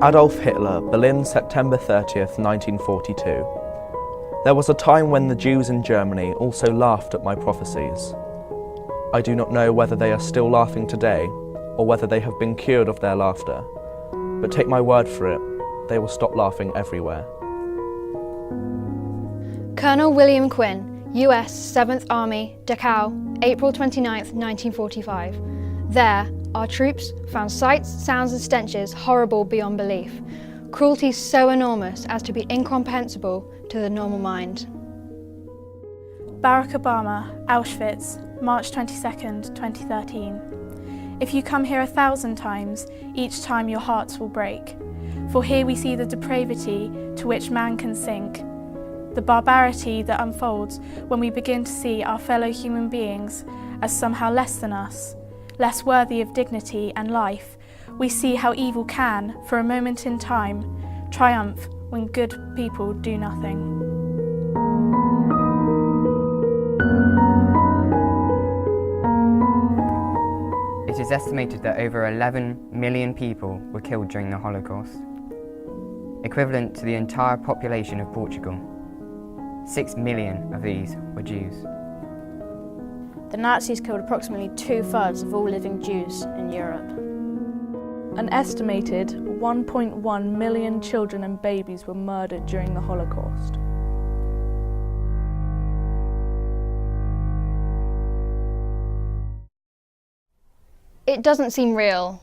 Adolf Hitler, Berlin, September 30th, 1942. There was a time when the Jews in Germany also laughed at my prophecies. I do not know whether they are still laughing today, or whether they have been cured of their laughter, but take my word for it, they will stop laughing everywhere. Colonel William Quinn, US 7th Army, Dachau, April 29th, 1945. There, our troops found sights, sounds and stenches horrible beyond belief, cruelty so enormous as to be incomprehensible to the normal mind. Barack Obama, Auschwitz, March 22nd, 2013. If you come here 1,000 times, each time your hearts will break. For here we see the depravity to which man can sink, the barbarity that unfolds when we begin to see our fellow human beings as somehow less than us, less worthy of dignity and life. We see how evil can, for a moment in time, triumph when good people do nothing. It is estimated that over 11 million people were killed during the Holocaust, equivalent to the entire population of Portugal. 6 million of these were Jews. The Nazis killed approximately 2/3 of all living Jews in Europe. An estimated 1.1 million children and babies were murdered during the Holocaust. It doesn't seem real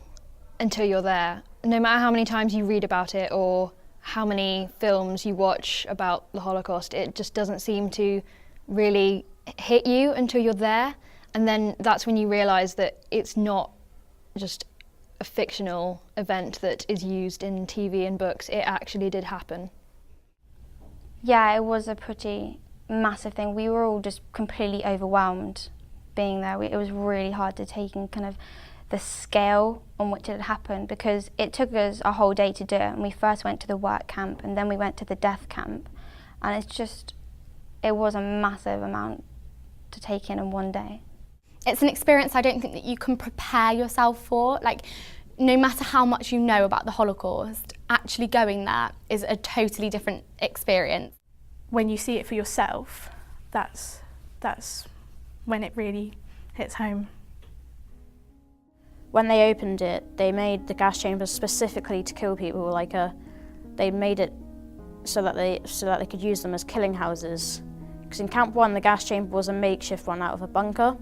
until you're there. No matter how many times you read about it or how many films you watch about the Holocaust, it just doesn't seem to really hit you until you're there. And then that's when you realise that it's not just a fictional event that is used in TV and books. It actually did happen. Yeah, it was a pretty massive thing. We were all just completely overwhelmed being there. It was really hard to take in kind of the scale on which it had happened, because it took us a whole day to do it, and we first went to the work camp and then we went to the death camp, and it was a massive amount to take in one day. It's an experience I don't think that you can prepare yourself for. Like, no matter how much you know about the Holocaust, actually going there is a totally different experience. When you see it for yourself, that's when it really hits home. When they opened it, they made the gas chambers specifically to kill people. They made it so that they could use them as killing houses. Because in Camp 1, the gas chamber was a makeshift one out of a bunker.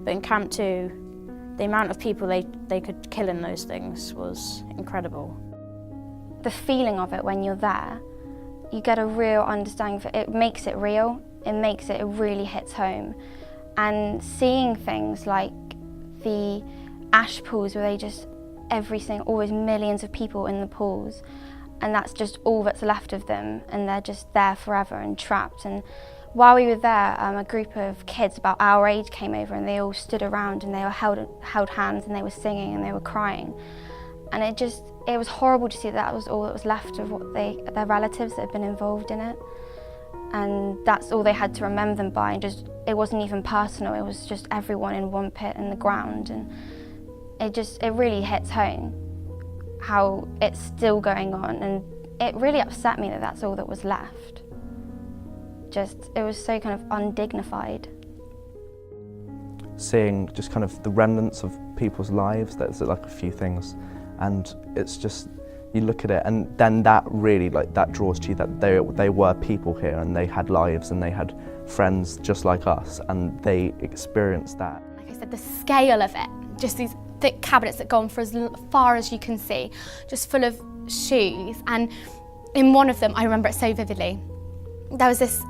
But in Camp 2, the amount of people they could kill in those things was incredible. The feeling of it when you're there, you get a real understanding of it. It makes it real. It really hits home. And seeing things like the ash pools where always millions of people in the pools, and that's just all that's left of them, and they're just there forever and trapped. And while we were there, a group of kids about our age came over, and they all stood around and they were held hands, and they were singing and they were crying. And it was horrible to see that was all that was left of their relatives that had been involved in it. And that's all they had to remember them by, and it wasn't even personal, it was just everyone in one pit in the ground. And it really hits home how it's still going on, and it really upset me that that's all that was left. It was so kind of undignified. Seeing just kind of the remnants of people's lives, there's like a few things, and it's just, you look at it and then that really, that draws to you that they were people here, and they had lives and they had friends just like us, and they experienced that. Like I said, the scale of it, just these thick cabinets that go on for as far as you can see, just full of shoes. And in one of them, I remember it so vividly, there was this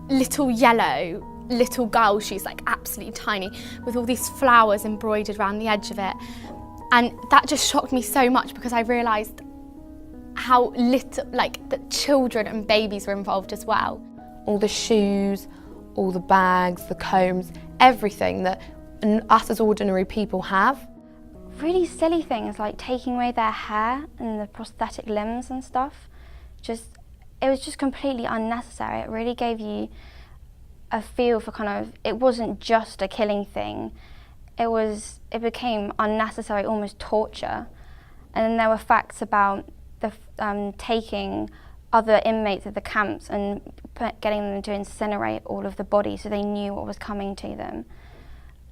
little girl shoes, like absolutely tiny, with all these flowers embroidered around the edge of it. And that just shocked me so much, because I realised how little, that children and babies were involved as well. All the shoes, all the bags, the combs, everything that us as ordinary people have. Really silly things like taking away their hair and the prosthetic limbs and stuff. It was just completely unnecessary. It really gave you a feel for it wasn't just a killing thing. It became unnecessary, almost torture. And then there were facts about taking other inmates of the camps and getting them to incinerate all of the bodies so they knew what was coming to them.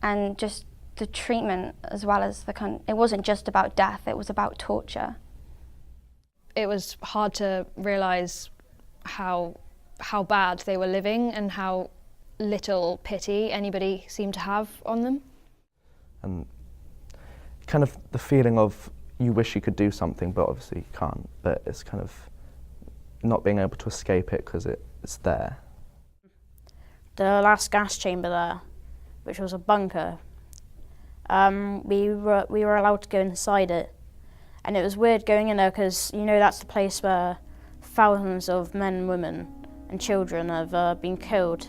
And just the treatment as well as it wasn't just about death, it was about torture. It was hard to realise how bad they were living and how little pity anybody seemed to have on them. And kind of the feeling of you wish you could do something but obviously you can't, but it's kind of not being able to escape it because it's there. The last gas chamber there, which was a bunker, we were allowed to go inside it, and it was weird going in there because that's the place where thousands of men, women and children have been killed.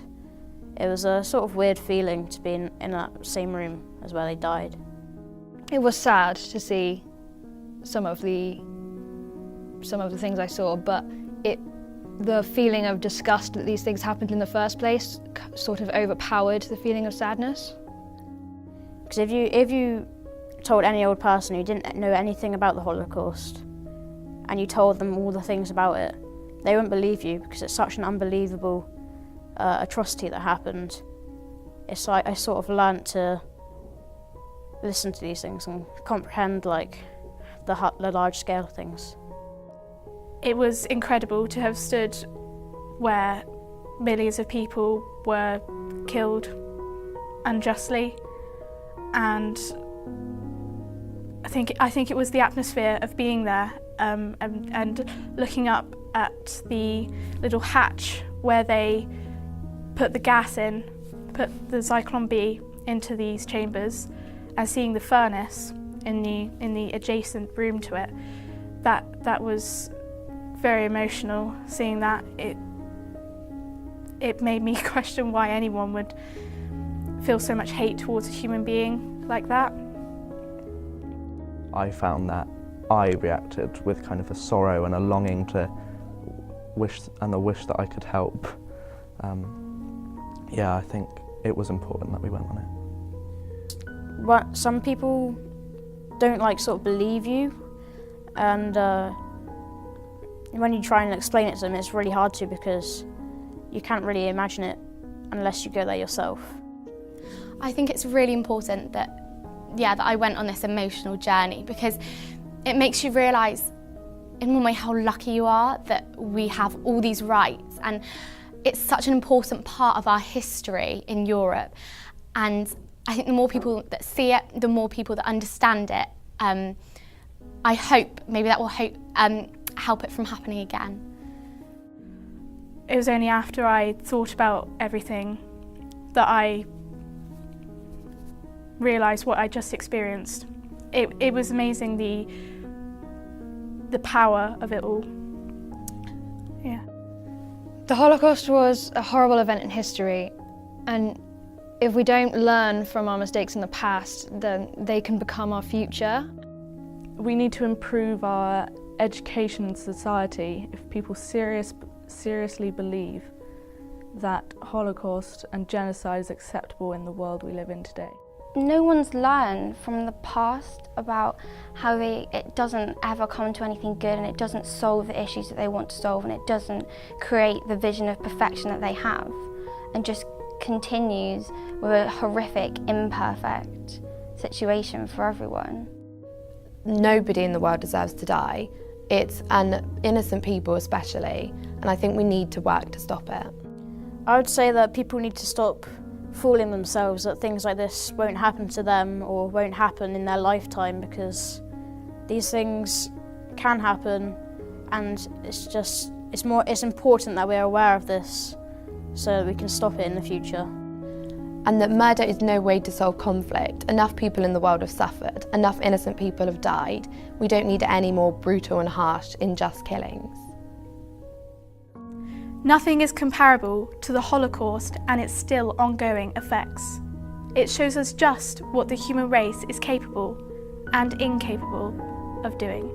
It was a sort of weird feeling to be in that same room as where they died. It was sad to see some of the things I saw, but the feeling of disgust that these things happened in the first place sort of overpowered the feeling of sadness. Because if you told any old person who didn't know anything about the Holocaust and you told them all the things about it, they wouldn't believe you because it's such an unbelievable atrocity that happened. It's like I sort of learnt to listen to these things and comprehend the large scale things. It was incredible to have stood where millions of people were killed unjustly, and I think it was the atmosphere of being there and looking up at the little hatch where they put the gas in, put the Zyklon B into these chambers, and seeing the furnace in the adjacent room to it. That was very emotional. Seeing that, it made me question why anyone would feel so much hate towards a human being like that. I found that I reacted with kind of a sorrow and a longing to wish that I could help. Yeah, I think it was important that we went on it. Some people don't sort of believe you, and when you try and explain it to them, it's really hard to because you can't really imagine it unless you go there yourself. I think it's really important that I went on this emotional journey because it makes you realise in one way how lucky you are that we have all these rights, and it's such an important part of our history in Europe. And I think the more people that see it, the more people that understand it, I hope maybe that will help it from happening again. It was only after I thought about everything that I realised what I just experienced. It was amazing the power of it all. Yeah. The Holocaust was a horrible event in history, and if we don't learn from our mistakes in the past, then they can become our future. We need to improve our education in society if people seriously believe that Holocaust and genocide is acceptable in the world we live in today. No one's learned from the past about how it doesn't ever come to anything good, and it doesn't solve the issues that they want to solve, and it doesn't create the vision of perfection that they have, and just continues with a horrific, imperfect situation for everyone. Nobody in the world deserves to die. It's innocent people especially, and I think we need to work to stop it. I would say that people need to stop fooling themselves that things like this won't happen to them or won't happen in their lifetime, because these things can happen, and it's important that we're aware of this so that we can stop it in the future. And that murder is no way to solve conflict. Enough people in the world have suffered, enough innocent people have died. We don't need any more brutal and harsh, unjust killings. Nothing is comparable to the Holocaust and its still ongoing effects. It shows us just what the human race is capable and incapable of doing.